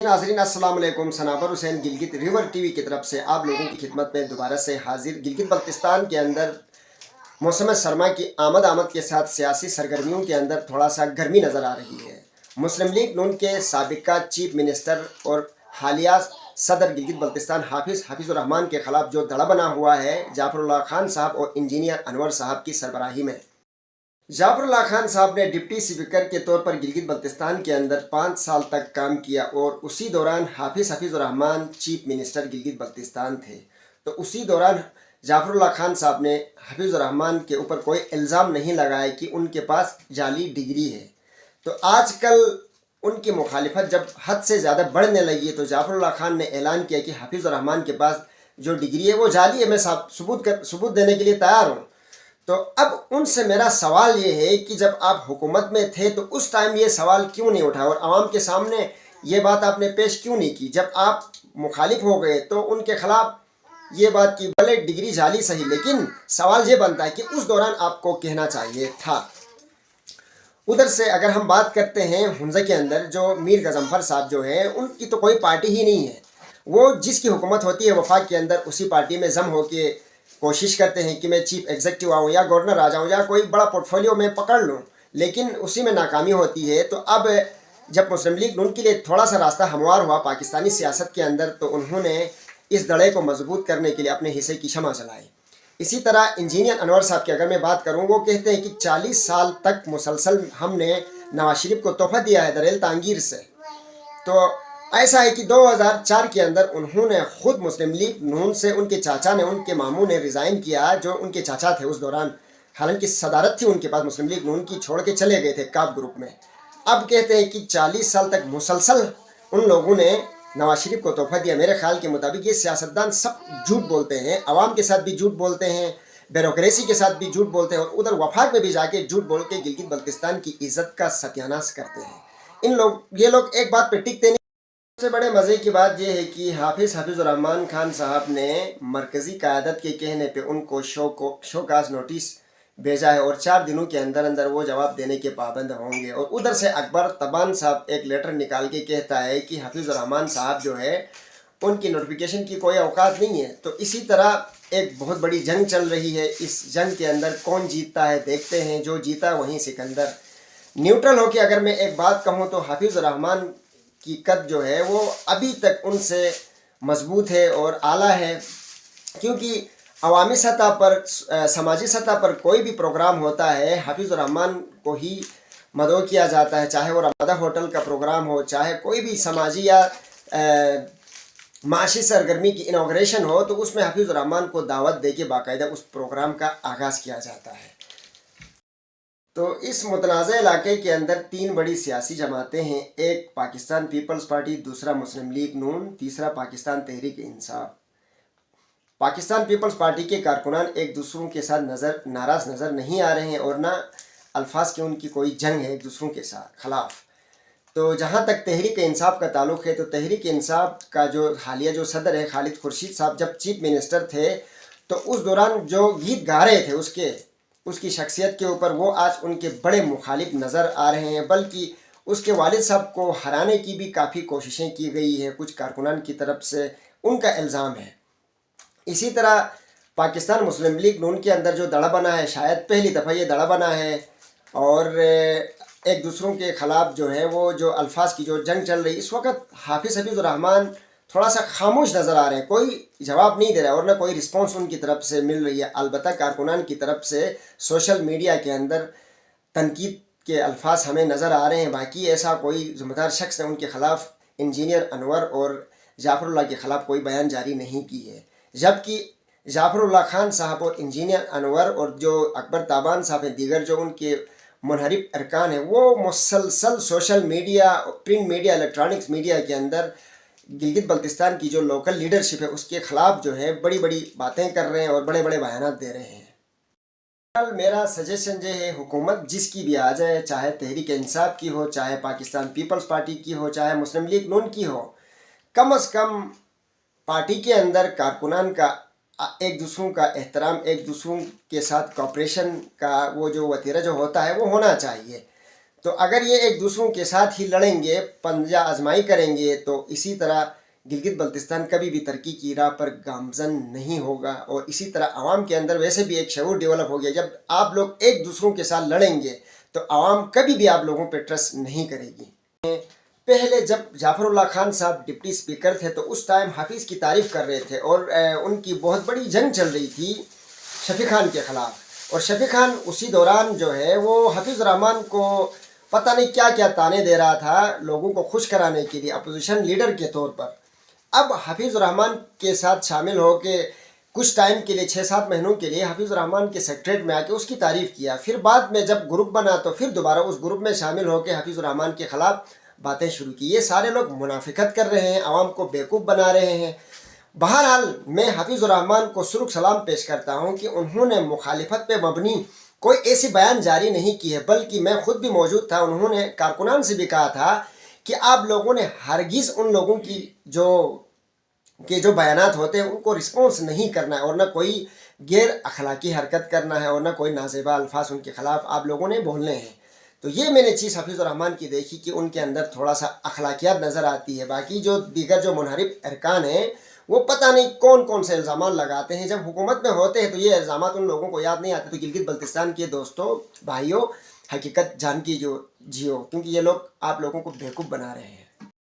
नाजरीन अस्सलाम वालेकुम। सनाबर हुसैन गिलगित रिवर टीवी की तरफ से आप लोगों की खिदमत में दोबारा से हाजिर। गिलगित बल्तिस्तान के अंदर मौसम सरमा की आमद के साथ सियासी सरगर्मियों के अंदर थोड़ा सा गर्मी नज़र आ रही है। मुस्लिम लीग नून के साबिका चीफ मिनिस्टर और हालिया सदर गिलगित बल्तिस्तान हाफिज़ुर रहमान के खिलाफ जो धड़ा बना हुआ है जाफरुल्लाह खान साहब और इंजीनियर अनवर साहब की सरबराही में। जाफरुल्लाह खान साहब ने डिप्टी स्पीकर के तौर पर गिलगित बल्तिस्तान के अंदर 5 साल तक काम किया और उसी दौरान हाफिज़ुर रहमान चीफ मिनिस्टर गिलगित बल्तिस्तान थे। तो उसी दौरान जाफरुल्लाह खान साहब ने हाफिज़ुर रहमान के ऊपर कोई इल्ज़ाम नहीं लगाया कि उनके पास जाली डिग्री है। तो आजकल उनकी मुखालिफत जब हद से ज़्यादा बढ़ने लगी है तो जाफरुल्लाह खान ने ऐलान किया कि हाफिज़ुर रहमान के पास जो डिग्री है वो जाली है, मैं सबूत देने के लिए तैयार हूँ। तो अब उनसे मेरा सवाल ये है कि जब आप हुकूमत में थे तो उस टाइम ये सवाल क्यों नहीं उठाया और आवाम के सामने ये बात आपने पेश क्यों नहीं की? जब आप मुखालिफ हो गए तो उनके खिलाफ ये बात की भले डिग्री जाली सही, लेकिन सवाल ये बनता है कि उस दौरान आपको कहना चाहिए था। उधर से अगर हम बात करते हैं हुंजा के अंदर जो मीर गजम्फर साहब जो है उनकी तो कोई पार्टी ही नहीं है। वो जिसकी हुकूमत होती है वफाक के अंदर उसी पार्टी में जम होके कोशिश करते हैं कि मैं चीफ एग्जीक्यूटिव आऊँ या गवर्नर आ जाऊँ या कोई बड़ा पोर्टफोलियो में पकड़ लूँ, लेकिन उसी में नाकामी होती है। तो अब जब मुस्लिम लीग नून के लिए थोड़ा सा रास्ता हमवार हुआ पाकिस्तानी सियासत के अंदर तो उन्होंने इस दड़े को मजबूत करने के लिए अपने हिस्से की शमع जलाई। इसी तरह इंजीनियर अनवर साहब की अगर मैं बात करूँ, वो कहते हैं कि 40 साल तक मुसलसल हमने नवाज शरीफ को तोहफा दिया है दरेल तांगीर से। तो ऐसा है कि 2004 के अंदर उन्होंने खुद मुस्लिम लीग नून से उनके चाचा ने, उनके मामू ने रिज़ाइन किया, जो उनके चाचा थे उस दौरान, हालांकि सदारत थी उनके पास मुस्लिम लीग नून की, छोड़ के चले गए थे काब ग्रुप में। अब कहते हैं कि 40 साल तक मुसलसल उन लोगों ने नवाज शरीफ को तोहफा दिया। मेरे ख्याल के मुताबिक ये सियासतदान सब झूठ बोलते हैं, आवाम के साथ भी झूठ बोलते हैं, ब्यूरोक्रेसी के साथ भी झूठ बोलते हैं और उधर वफाक में भी जाके झूठ बोल के गिलगित बल्तिस्तान की इज़्ज़त का सत्यानाश करते हैं। ये लोग एक बात पर टिकते नहीं। सबसे बड़े मज़े की बात यह है कि हाफिज़ुर रहमान खान साहब ने मरकज़ी क़यादत के कहने पे उनको शोकाज़ नोटिस भेजा है और 4 दिनों के अंदर अंदर वो जवाब देने के पाबंद होंगे। और उधर से अकबर तबान साहब एक लेटर निकाल के कहता है कि हाफिज़ुर रहमान साहब जो है उनकी नोटिफिकेशन की कोई औकात नहीं है। तो इसी तरह एक बहुत बड़ी जंग चल रही है। इस जंग के अंदर कौन जीतता है देखते हैं, जो जीता वहीं सिकंदर। न्यूट्रल हो के अगर मैं एक बात कहूँ तो हाफिज़ुर रहमान की कद जो है वो अभी तक उनसे मजबूत है और आला है, क्योंकि अवामी सतह पर, समाजी सतह पर कोई भी प्रोग्राम होता है हाफिज़ुर रहमान को ही मदऊ किया जाता है, चाहे वो रमादा होटल का प्रोग्राम हो, चाहे कोई भी समाजी या माशी सरगर्मी की इनाग्रेशन हो, तो उसमें हाफिज़ुर रहमान को दावत दे के बाकायदा उस प्रोग्राम का आगाज़ किया जाता है। तो इस मुतनाज़ इलाके के अंदर 3 बड़ी सियासी जमातें हैं, एक पाकिस्तान पीपल्स पार्टी, दूसरा मुस्लिम लीग नून, तीसरा पाकिस्तान तहरीक इंसाफ। पाकिस्तान पीपल्स पार्टी के कारकुनान एक दूसरों के साथ नाराज़ नज़र नहीं आ रहे हैं और ना अल्फाज की उनकी कोई जंग है एक दूसरों के साथ खिलाफ। तो जहाँ तक तहरीक इंसाफ का ताल्लुक़ है तो तहरीक इंसाफ का जो हालिया जो सदर है खालिद खुर्शीद साहब जब चीफ मिनिस्टर थे तो उस दौरान जो गीत गा रहे थे उसकी शख्सियत के ऊपर वो आज उनके बड़े मुखालिफ नज़र आ रहे हैं, बल्कि उसके वालिद साहब को हराने की भी काफ़ी कोशिशें की गई हैं कुछ कारकुनान की तरफ से, उनका इल्ज़ाम है। इसी तरह पाकिस्तान मुस्लिम लीग नून के अंदर जो दड़ा बना है, शायद पहली दफ़ा ये दड़ा बना है और एक दूसरों के ख़िलाफ़ जो है वो जो अल्फाज की जो जंग चल रही, इस वक्त हाफिज़ुर रहमान थोड़ा सा खामोश नज़र आ रहे हैं, कोई जवाब नहीं दे रहा और ना कोई रिस्पॉन्स उनकी तरफ से मिल रही है। अलबत्ता कारकुनान की तरफ से सोशल मीडिया के अंदर तनकीद के अल्फाज हमें नज़र आ रहे हैं, बाकी ऐसा कोई ज़िम्मेदार शख्स ने उनके ख़िलाफ़ इंजीनियर अनवर और जाफरुल्लाह के ख़िलाफ़ कोई बयान जारी नहीं की है। जबकि जाफरुल्लाह खान साहब और इंजीनियर अनवर और जो अकबर ताबान साहब हैं, दीगर जो उनके मुनहरिफ अरकान हैं, वो मुसलसल social media, print media, electronics media के अंदर गिलगित बल्तिस्तान की जो लोकल लीडरशिप है उसके ख़िलाफ़ जो है बड़ी बड़ी बातें कर रहे हैं और बड़े बड़े बयान दे रहे हैं। मेरा सजेशन जो है हुकूमत जिसकी भी आ जाए, चाहे तहरीक इंसाफ की हो, चाहे पाकिस्तान पीपल्स पार्टी की हो, चाहे मुस्लिम लीग नून की हो, कम अज़ कम पार्टी के अंदर कारकुनान का एक दूसरों का एहतराम, एक दूसरों के साथ कॉपरेशन का वो जो वतीरा जो होता है वो होना चाहिए। تو اگر یہ ایک دوسروں کے ساتھ ہی لڑیں گے، پنجہ آزمائی کریں گے، تو اسی طرح گلگت بلتستان کبھی بھی ترقی کی راہ پر گامزن نہیں ہوگا۔ اور اسی طرح عوام کے اندر ویسے بھی ایک شعور ڈیولپ ہو گیا، جب آپ لوگ ایک دوسروں کے ساتھ لڑیں گے تو عوام کبھی بھی آپ لوگوں پہ ٹرسٹ نہیں کرے گی۔ پہلے جب جعفر اللہ خان صاحب ڈپٹی اسپیکر تھے تو اس ٹائم حفیظ کی تعریف کر رہے تھے، اور ان کی بہت بڑی جنگ چل رہی تھی شفیق خان کے خلاف، اور شفیق خان اسی دوران جو ہے وہ حفیظ الرحمان کو پتہ نہیں کیا کیا تانے دے رہا تھا لوگوں کو خوش کرانے کے لیے اپوزیشن لیڈر کے طور پر۔ اب حفیظ الرحمان کے ساتھ شامل ہو کے کچھ ٹائم کے لیے 6-7 مہینوں کے لیے حفیظ الرحمان کے سیکریٹریٹ میں آ کے اس کی تعریف کیا، پھر بعد میں جب گروپ بنا تو پھر دوبارہ اس گروپ میں شامل ہو کے حفیظ الرحمان کے خلاف باتیں شروع کی۔ یہ سارے لوگ منافقت کر رہے ہیں، عوام کو بیوقوف بنا رہے ہیں۔ بہرحال میں حفیظ الرحمان کو سرخ سلام پیش کرتا ہوں کہ انہوں نے مخالفت پہ مبنی کوئی ایسی بیان جاری نہیں کی ہے، بلکہ میں خود بھی موجود تھا، انہوں نے کارکنان سے بھی کہا تھا کہ آپ لوگوں نے ہرگز ان لوگوں کی جو بیانات ہوتے ہیں ان کو رسپونس نہیں کرنا ہے، اور نہ کوئی غیر اخلاقی حرکت کرنا ہے، اور نہ کوئی نازیبا الفاظ ان کے خلاف آپ لوگوں نے بولنے ہیں۔ تو یہ میں نے چیز حفیظ الرحمان کی دیکھی کہ ان کے اندر تھوڑا سا اخلاقیات نظر آتی ہے۔ باقی جو دیگر جو منحرف ارکان ہیں وہ پتہ نہیں کون کون سے الزامات لگاتے ہیں، جب حکومت میں ہوتے ہیں تو یہ الزامات ان لوگوں کو یاد نہیں آتے۔ تو گلگت بلتستان کے دوستوں، بھائیوں، حقیقت جان کی جو جیو، کیونکہ یہ لوگ آپ لوگوں کو بیوقوف بنا رہے ہیں۔